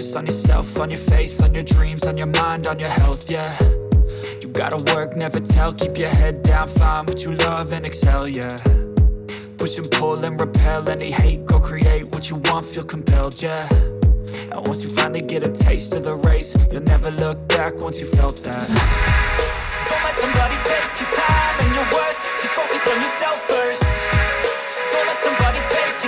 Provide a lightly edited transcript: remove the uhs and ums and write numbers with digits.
focus on yourself, on your faith, on your dreams, on your mind, on your health, yeah. You gotta work, never tell, keep your head down, find what you love and excel, yeah. Push and pull and repel any hate, go create what you want, feel compelled, yeah. And once you finally get a taste of the race, you'll never look back once you felt that. Don't let somebody take your time and your worth, just focus on yourself first. Don't let somebody take